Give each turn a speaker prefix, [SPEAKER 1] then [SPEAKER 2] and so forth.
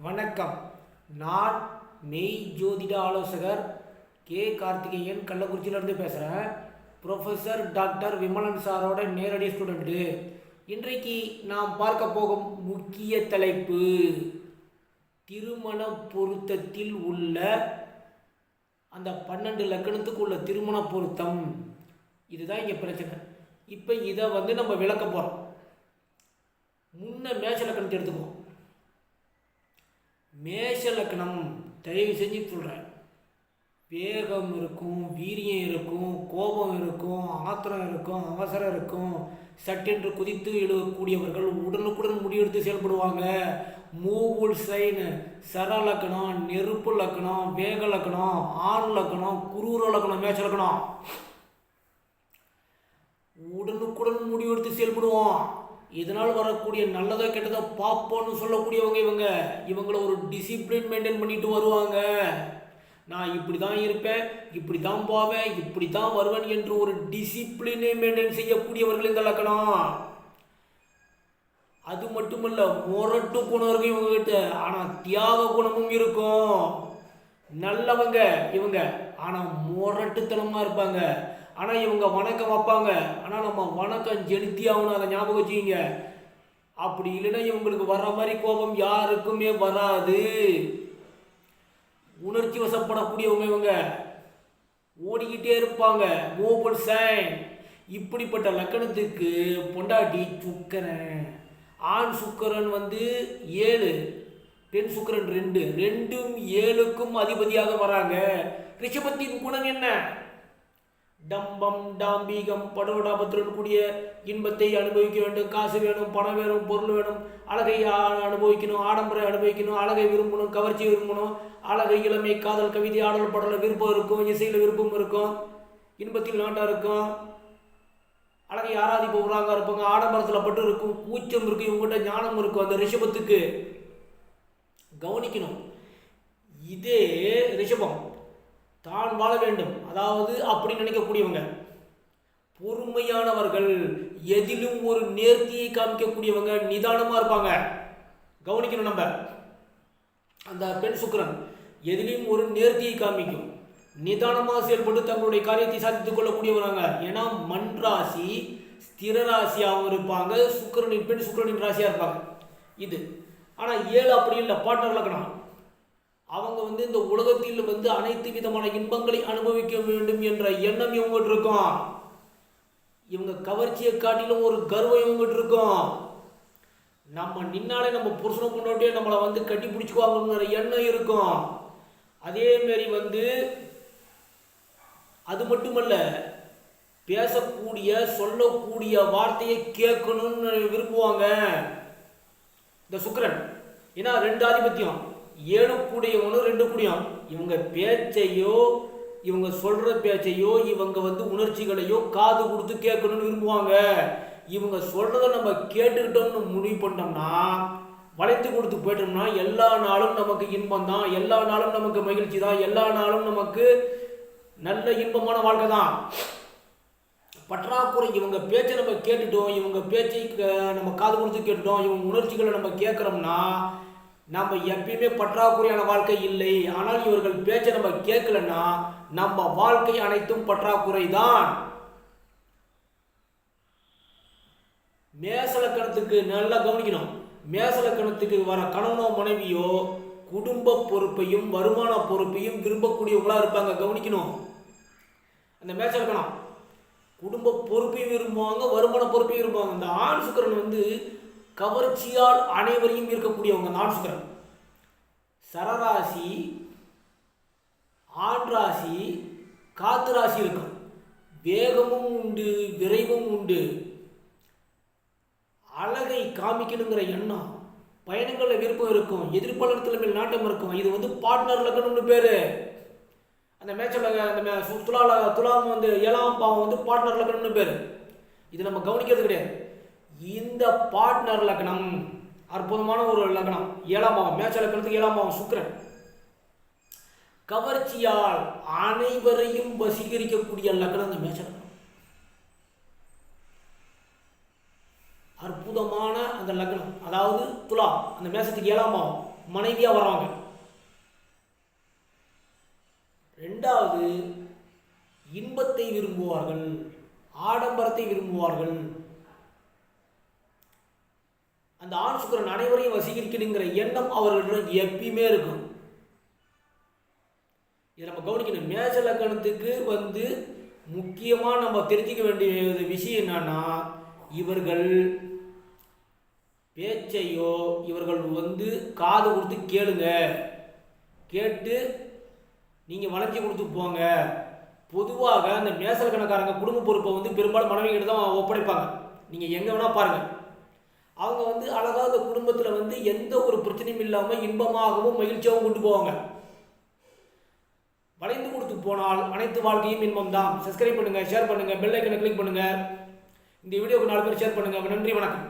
[SPEAKER 1] வணக்கம். நான் மெய் ஜோதிட ஆலோசகர் கே கார்த்திகேயன், கள்ளக்குறிச்சியிலேருந்து பேசுகிறேன். ப்ரொஃபஸர் டாக்டர் விமலன் சாரோட நேரடி ஸ்டூடெண்ட்டு. இன்றைக்கு நாம் பார்க்க போகும் முக்கிய தலைப்பு திருமண பொருத்தத்தில் உள்ள அந்த 12 லக்கணத்துக்கு உள்ள திருமண பொருத்தம். இதுதான் இங்கே பிரச்சனை. இப்போ இதை நம்ம விளக்க போகிறோம். முன்ன மேஷ லக்கணத்தை எடுத்துக்குவோம். மேஷ லக்கணம், தயவு செஞ்சு சொல்கிறேன், வேகம் இருக்கும், வீரியம் இருக்கும், கோபம் இருக்கும், ஆத்திரம் இருக்கும், அவசரம் இருக்கும், சட்டென்று குதித்து எழுதக்கூடியவர்கள், உடனுக்குடன் முடிவெடுத்து செயல்படுவாங்க. மூவுல் சைன், சர லக்கணம், நெருப்பு லக்கணம், வேக லக்கணம், ஆண் லக்கணம், குரூர லக்கணம், மேஷ லக்கணம். உடனுக்குடன் முடிவெடுத்து செயல்படுவோம். இதனால் வரக்கூடிய நல்லதோ கெட்டதோ பார்ப்போன்னு சொல்லக்கூடியவங்க இவங்கள ஒரு டிசிப்ளின் மெயின்டைன் பண்ணிட்டு வருவாங்க. நான் இப்படி தான் இருப்பேன், இப்படி தான் போவேன், இப்படி தான் வருவேன் என்று ஒரு டிசிப்ளினை மெயின்டைன் செய்யக்கூடியவர்கள் இந்த லக்கணம். அது மட்டுமல்ல, முரட்டு குணம் இருக்கும் இவங்ககிட்ட, ஆனால் தியாக குணமும் இருக்கும். நல்லவங்க இவங்க, ஆனால் முரட்டுத்தனமாக இருப்பாங்க. ஆனால் இவங்க வணக்கம் வைப்பாங்க, ஆனால் நம்ம வணக்கம் செலுத்தி ஆகணும், அதை ஞாபகம் வச்சுக்கிங்க. அப்படி இல்லைன்னா இவங்களுக்கு வர்ற மாதிரி கோபம் யாருக்குமே வராது. உணர்ச்சி வசப்படக்கூடியவங்க இவங்க, ஓடிக்கிட்டே இருப்பாங்க. மூவல் சைன். இப்படிப்பட்ட லக்கணத்துக்கு பொண்டாட்டி சுக்கரன். ஆண் சுக்கரன் 7, பெண் சுக்கரன் 2, 2ம் 7க்கும் அதிபதியாக வராங்க. ரிஷபத்தின் குணம் என்ன? டம்பம், டாம்பீகம், படோடாபத்துடன் கூடிய இன்பத்தை அனுபவிக்க வேண்டும். காசு வேணும், பணம் வேணும், பொருள் வேணும், அழகை அனுபவிக்கணும், ஆடம்பரை அனுபவிக்கணும், அழகை விரும்பணும், கவர்ச்சி விரும்பணும், அழகை, இளமை, காதல், கவிதை, ஆடல், பாடல விருப்பம் இருக்கும், இசையில் விருப்பம் இருக்கும், இன்பத்தில் நாட்டம் இருக்கும், அழகை ஆராதிப்பவராக இருப்பாங்க, ஆடம்பரத்தில் பட்டு இருக்கும், கூச்சம் இருக்கும், இவங்ககிட்ட ஞானம் இருக்கும். அந்த ரிஷபத்துக்கு கவனிக்கணும். இதே ரிஷபம் தான் வாழ வேண்டும், அதாவது அப்படி நினைக்கக்கூடியவங்க, பொறுமையானவர்கள், எதிலும் ஒரு நேர்த்தியை காமிக்கக்கூடியவங்க, நிதானமாக இருப்பாங்க. கவனிக்கணும். நம்ம அந்த பெண் சுக்கிரன் எதிலும் ஒரு நேர்த்தியை காமிக்கும், நிதானமாக செயல்பட்டு தங்களுடைய காரியத்தை சாதித்துக் கொள்ளக்கூடியவராங்க. ஏன்னா மண் ராசி ஸ்திர ராசியாகவும் இருப்பாங்க, சுக்கிரனின் பெண் சுக்கிரனின் ராசியாக இருப்பாங்க. இது ஆனால் 7 அப்படி இல்லை, பார்ட்னர் லக்கணம். அவங்க இந்த உலகத்தில் அனைத்து விதமான இன்பங்களை அனுபவிக்க வேண்டும் என்ற எண்ணம் இவங்ககிட்ட இருக்கும். இவங்க கவர்ச்சியை காட்டிலும் ஒரு கர்வம் இவங்ககிட்ட இருக்கும். நம்ம நின்னாலே நம்ம புருஷனை கொண்டாட்டியே நம்மளை கட்டி பிடிச்சிக்குவாங்கிற எண்ணம் இருக்கும். அதேமாரி அது மட்டுமல்ல, பேசக்கூடிய சொல்லக்கூடிய வார்த்தையை கேட்கணும்னு விரும்புவாங்க இந்த சுக்கிரன். ஏன்னா 2 ஆதிபத்தியம், 7 கூடியவனும் 2 கூடியும். இவங்க பேச்சையோ, இவங்க சொல்கிற பேச்சையோ, இவங்க உணர்ச்சிகளையோ காது கொடுத்து கேட்கணும்னு விரும்புவாங்க. இவங்க சொல்கிறத நம்ம கேட்டுக்கிட்டோம்னு முடிவு பண்ணிட்டோம்னா, வளைத்து கொடுத்து போயிட்டோம்னா, எல்லா நாளும் நமக்கு இன்பம் தான், எல்லா நாளும் நமக்கு மகிழ்ச்சி தான், எல்லா நாளும் நமக்கு நல்ல இன்பமான வாழ்க்கை தான். பற்றாக்குறை, இவங்க பேச்சை நம்ம கேட்டுட்டோம், இவங்க பேச்சை நம்ம காது கொடுத்து கேட்டுட்டோம், இவங்க உணர்ச்சிகளை நம்ம கேட்குறோம்னா நம்ம எப்பயுமே பற்றாக்குறையான வாழ்க்கை இல்லை. ஆனால் இவர்கள் பேச்சை நம்ம கேட்கலன்னா நம்ம வாழ்க்கை அனைத்தும் பற்றாக்குறை தான். மேசலக்கணத்துக்கு நல்லா கவனிக்கணும். மேசலக்கணத்துக்கு வர கணவனோ மனைவியோ குடும்ப பொறுப்பையும் வருமான பொறுப்பையும் விரும்பக்கூடியவங்களா இருப்பாங்க. கவனிக்கணும். அந்த மேசலக்கணம் குடும்ப பொறுப்பையும் விரும்புவாங்க, வருமான பொறுப்பையும் விரும்புவாங்க. இந்த ஆண் சுக்கிரன் கவர்ச்சியால் அனைவரையும் இருக்கக்கூடியவங்க. ஆண் சுக்கிரன் சரராசி, ஆண் ராசி, காத்து ராசி இருக்கும். வேகமும் உண்டு, விரைவும் உண்டு, அழகை காமிக்கணுங்கிற எண்ணம், பயணங்களில் விருப்பம் இருக்கும், எதிர்பாலத்தில் மேல் நாட்டம் இருக்கும். இது பார்ட்னர் லக்கணம்னு பேரு. அந்த மேட்சில் அந்த துலாம் 7ஆம் பாவம் பார்ட்னர் லக்கணம்னு பேரு. இது நம்ம கவனிக்கிறது கிடையாது. இந்த பார்ட்னர் லக்னம் அற்புதமான ஒரு லக்னம். 7ஆம் பாவம், மேட்ச லக்கணத்துக்கு 7ஆம் பாவம் சுக்கிரன். கவர்ச்சியால் அனைவரையும் வசீகரிக்கக்கூடிய லக்னம் இந்த மேட்ச லக்னம். அற்புதமான அந்த லக்னம், அதாவது துலா, அந்த மேசத்துக்கு 7ஆம் பாவம். மனைவியாக வர்றாங்க. ரெண்டாவது, இன்பத்தை விரும்புவார்கள், ஆடம்பரத்தை விரும்புவார்கள். அந்த ஆண் சுக்கிரன் அனைவரையும் வசீகரிக்கணுங்கிற எண்ணம் அவர்களிடம் எப்பயுமே இருக்கும். இதை நம்ம கவனிக்கணும். மேஷ லக்னத்துக்கு முக்கியமாக நம்ம தெரிஞ்சுக்க வேண்டிய விஷயம் என்னன்னா, இவர்கள் பேச்சையோ இவர்கள் காது கொடுத்து கேளுங்க, கேட்டு நீங்கள் வளைஞ்சி கொடுத்து போங்க. பொதுவாக அந்த மேஷ லக்னக்காரங்க குடும்ப பொறுப்பை பெரும்பாலும் மனைவிகிட்ட தான் ஒப்படைப்பாங்க. நீங்கள் எங்கே வேணால் பாருங்கள். அவங்க அழகாக அந்த குடும்பத்தில் எந்த ஒரு பிரச்சனையும் இல்லாமல் இன்பமாகவும் மகிழ்ச்சியாகவும் கொண்டு போவாங்க. வளைந்து கொடுத்து போனால் அனைத்து வாழ்க்கையும் இன்பம் தான். சப்ஸ்கிரைப் பண்ணுங்கள், ஷேர் பண்ணுங்கள், பெல் ஐக்கனை கிளிக் பண்ணுங்கள். இந்த வீடியோக்கு 4 பேர் ஷேர் பண்ணுங்கள். நன்றி, வணக்கம்.